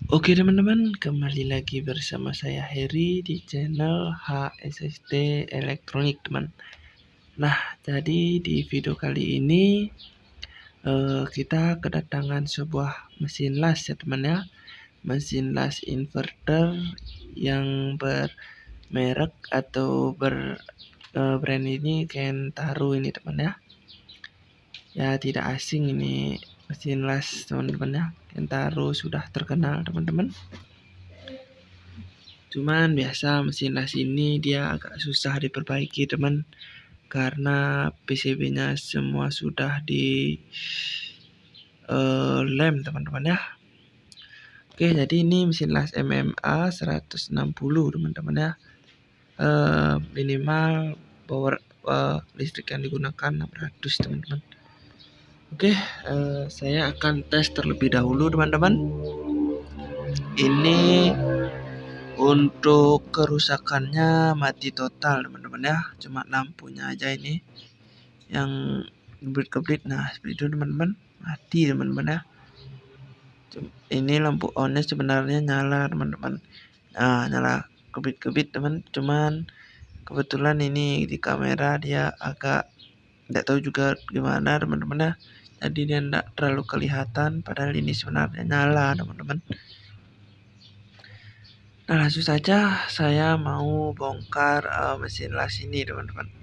Oke teman-teman, kembali lagi bersama saya Heri di channel HSSD Elektronik teman. Nah, jadi di video kali ini kita kedatangan sebuah mesin las ya teman ya. Mesin las inverter yang bermerek atau brand ini Kentaro ini teman ya. Ya tidak asing ini mesin las teman-teman ya. Kentaro sudah terkenal teman-teman. Cuman biasa mesin las ini dia agak susah diperbaiki teman, karena PCB-nya semua sudah di lem teman-teman ya. Oke, jadi ini mesin las MMA 160 teman-teman ya. Minimal power listrik yang digunakan 600 teman-teman. Oke, saya akan tes terlebih dahulu teman-teman. Ini untuk kerusakannya mati total teman-teman ya, cuma lampunya aja ini yang kebrit-kebrit. Nah seperti itu teman-teman, mati teman-teman ya. Ini lampu onnya sebenarnya nyala teman-teman. Nah nyala kebrit-kebrit teman, cuman kebetulan ini di kamera dia agak tidak tahu juga gimana teman-teman ya, jadi dia tidak terlalu kelihatan padahal ini sebenarnya nyala teman-teman. Nah langsung saja saya mau bongkar mesin las ini teman-teman.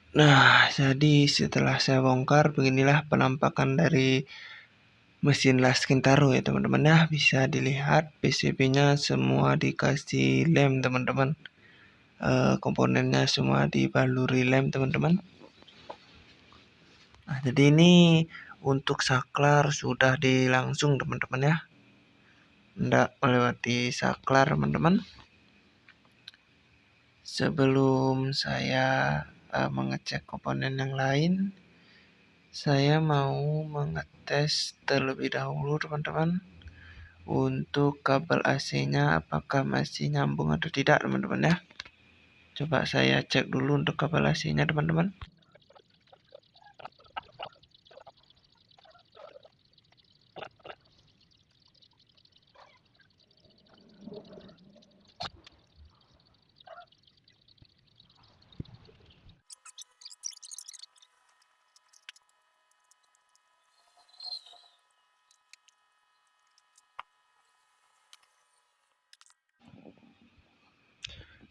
Nah jadi setelah saya bongkar, beginilah penampakan dari mesin las Kentaro ya teman-teman ya. Bisa dilihat PCB-nya semua dikasih lem teman-teman. Komponennya semua dibaluri lem teman-teman. Nah jadi ini untuk saklar sudah dilangsung teman-teman ya, tidak melewati saklar teman-teman. Sebelum saya mengecek komponen yang lain, saya mau mengetes terlebih dahulu teman-teman untuk kabel AC-nya apakah masih nyambung atau tidak teman-teman ya. Coba saya cek dulu untuk kabel AC-nya teman-teman.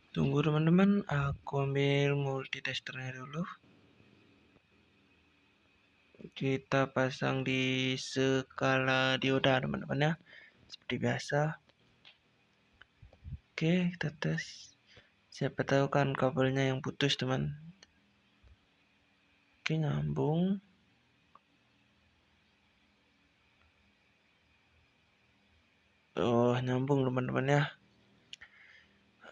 Tunggu teman-teman, aku ambil multitesternya dulu. Kita pasang di skala dioda teman-teman ya, seperti biasa. Oke, kita tes. Siapa tahu kan kabelnya yang putus teman. Oke, nyambung. Oh, nyambung teman-teman ya.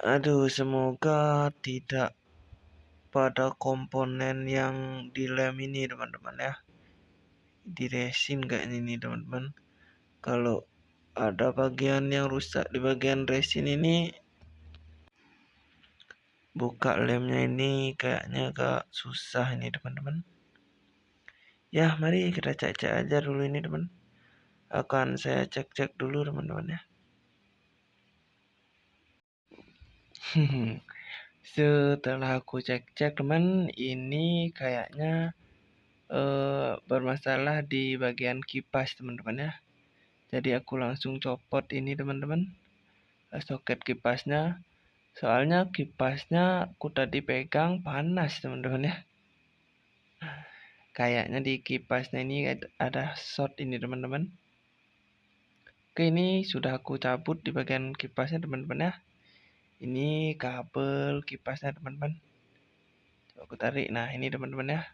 Aduh, semoga tidak pada komponen yang di lem ini teman-teman ya. Di resin kayaknya ini teman-teman. Kalau ada bagian yang rusak di bagian resin ini, buka lemnya ini kayaknya agak susah ini teman-teman. Ya, mari kita cek-cek aja dulu ini teman. Akan saya cek-cek dulu teman-teman ya. Setelah aku cek-cek teman, ini kayaknya bermasalah di bagian kipas teman-teman ya. Jadi aku langsung copot ini teman-teman, soket kipasnya. Soalnya kipasnya aku tadi pegang panas teman-teman ya. Kayaknya di kipasnya ini ada short ini teman-teman. Oke, ini sudah aku cabut di bagian kipasnya teman-teman ya. Ini kabel kipasnya teman-teman. Coba aku tarik. Nah ini teman-teman ya,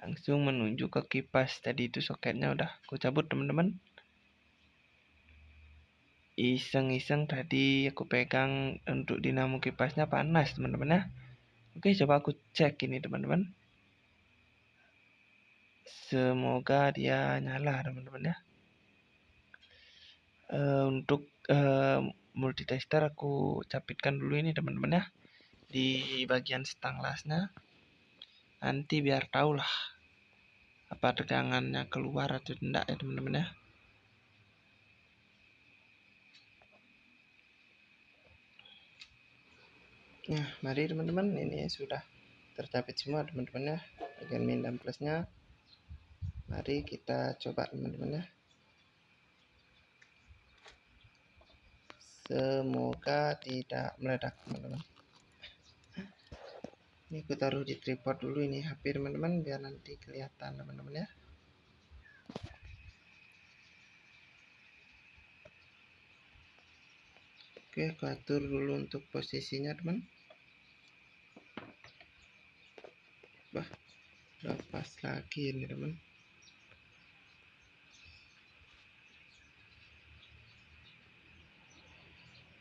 langsung menuju ke kipas. Tadi itu soketnya udah aku cabut teman-teman. Iseng-iseng tadi aku pegang untuk dinamo kipasnya panas teman-teman ya. Oke, coba aku cek ini teman-teman. Semoga dia nyala teman-teman ya. Untuk multitester aku capitkan dulu ini teman-teman ya, di bagian stang lasnya. Nanti biar tahu lah apa tegangannya keluar atau tidak ya teman-teman ya. Nah, mari teman-teman, ini sudah tercapit semua teman-teman ya, bagian min dan plusnya. Mari kita coba teman-teman ya. Semoga tidak meledak teman-teman. Ini aku taruh di tripod dulu ini HP teman-teman, biar nanti kelihatan teman-teman ya. Oke, aku atur dulu untuk posisinya teman. Bah, lepas lagi ini teman.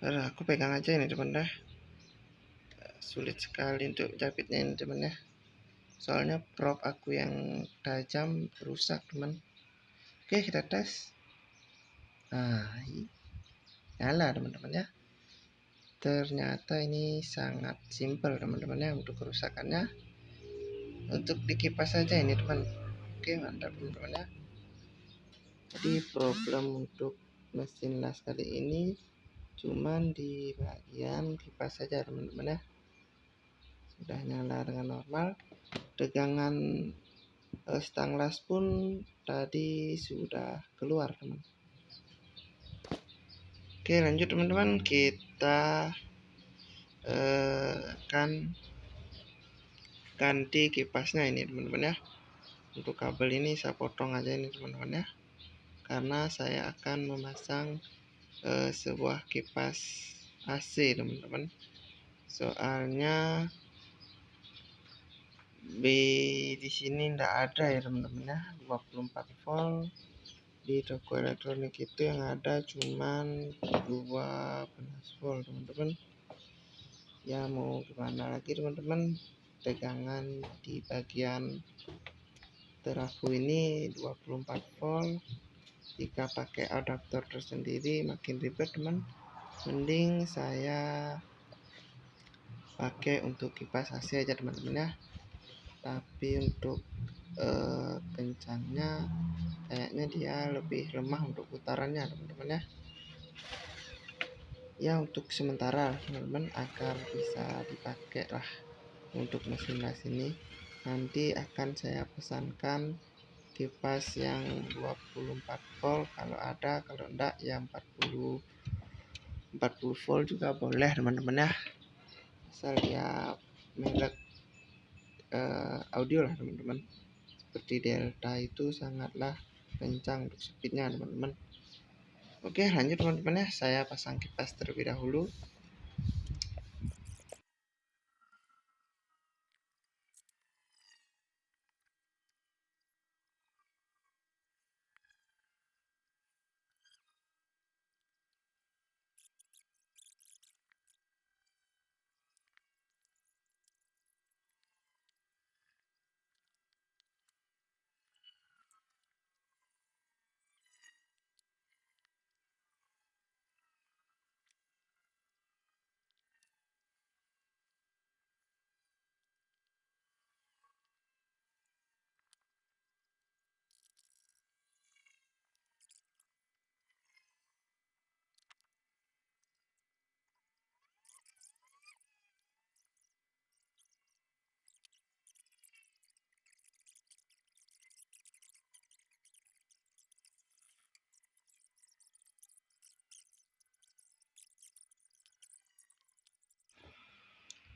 Aku pegang aja ini teman dah. Sulit sekali untuk jepitnya ini teman ya. Soalnya prop aku yang tajam rusak teman. Oke, kita tes. Nah, nyala teman-teman ya. Ternyata ini sangat simpel teman-teman ya untuk kerusakannya. Untuk dikipas saja ini teman. Oke, mantap teman-teman ya. Jadi problem untuk mesin las kali ini cuman di bagian kipas saja teman-teman ya. Sudah nyala dengan normal. Tegangan stang las pun tadi sudah keluar teman. Oke, lanjut teman-teman, kita akan ganti kipasnya ini teman-teman ya. Untuk kabel ini saya potong aja ini teman-teman ya, karena saya akan memasang sebuah kipas AC teman-teman. Soalnya di sini tidak ada ya teman-teman ya 24 volt. Di toko elektronik itu yang ada cuman 12 volt teman-teman. Ya mau gimana lagi teman-teman, tegangan di bagian trafo ini 24 volt. Jika pakai adaptor tersendiri makin ribet teman. Mending saya pakai untuk kipas AC aja teman-teman ya. Tapi untuk kencangnya kayaknya dia lebih lemah untuk putarannya teman-teman ya. Ya untuk sementara teman-teman, agar bisa dipakai lah untuk mesin las ini, nanti akan saya pesankan kipas yang 24 volt kalau ada, kalau enggak ya 40 volt juga boleh teman-teman ya, asal dia merek audio lah teman-teman. Seperti Delta itu sangatlah kencang untuk speednya teman-teman. Oke, lanjut teman-teman ya, saya pasang kipas terlebih dahulu.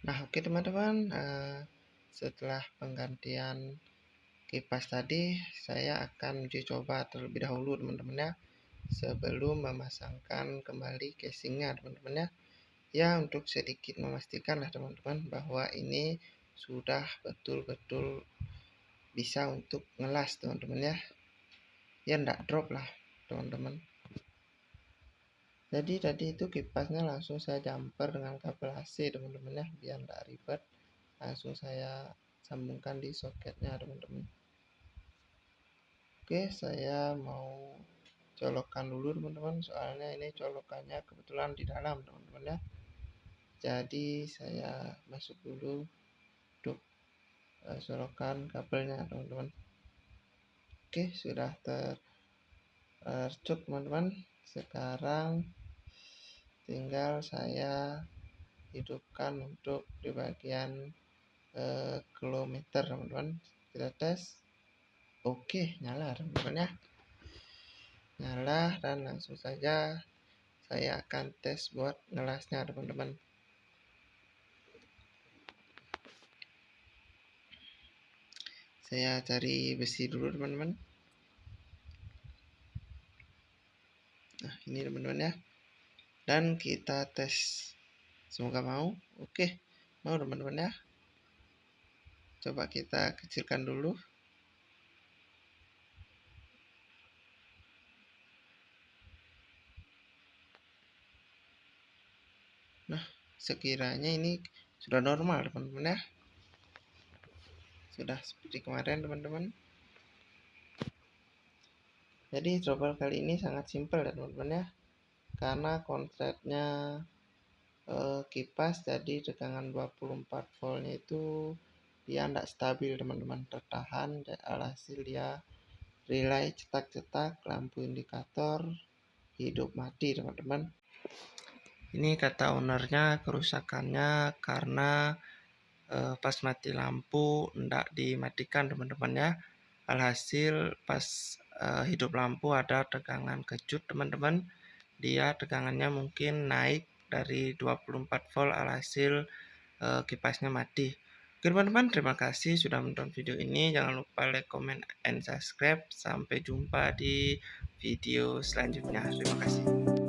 Nah, oke teman-teman, setelah penggantian kipas tadi, saya akan uji coba terlebih dahulu teman-teman ya, sebelum memasangkan kembali casingnya teman-teman ya. Ya, untuk sedikit memastikan lah teman-teman bahwa ini sudah betul-betul bisa untuk ngelas teman-teman ya. Ya enggak drop lah teman-teman. Jadi tadi itu kipasnya langsung saya jumper dengan kabel AC teman-teman ya, biar enggak ribet. langsung saya sambungkan di soketnya teman-teman. Oke, saya mau colokkan dulu teman-teman, soalnya ini colokannya kebetulan di dalam teman-teman ya. Jadi saya masuk dulu untuk colokan kabelnya teman-teman. Oke, sudah tercuk teman-teman. Sekarang tinggal saya hidupkan untuk di bagian kilometer teman-teman. Kita tes. Oke, nyala teman-teman ya. Nyala, dan langsung saja saya akan tes buat ngelasnya teman-teman. Saya cari besi dulu teman-teman. Nah, ini teman-teman ya. Dan kita tes. Semoga mau. Oke, mau teman-teman ya. Coba kita kecilkan dulu. Nah, sekiranya ini sudah normal teman-teman ya. Sudah seperti kemarin teman-teman. Jadi trouble kali ini sangat simpel ya teman-teman ya. Karena konsepnya kipas, jadi tegangan 24 voltnya itu dia tidak stabil teman-teman, tertahan. Alhasil dia relay cetak-cetak, lampu indikator hidup mati teman-teman. Ini kata ownernya kerusakannya karena pas mati lampu tidak dimatikan teman-teman ya. Alhasil pas hidup lampu ada tegangan kejut teman-teman. Dia tegangannya mungkin naik dari 24 volt, alhasil kipasnya mati. Oke teman-teman, terima kasih sudah menonton video ini. Jangan lupa like, comment, and subscribe. Sampai jumpa di video selanjutnya. Terima kasih.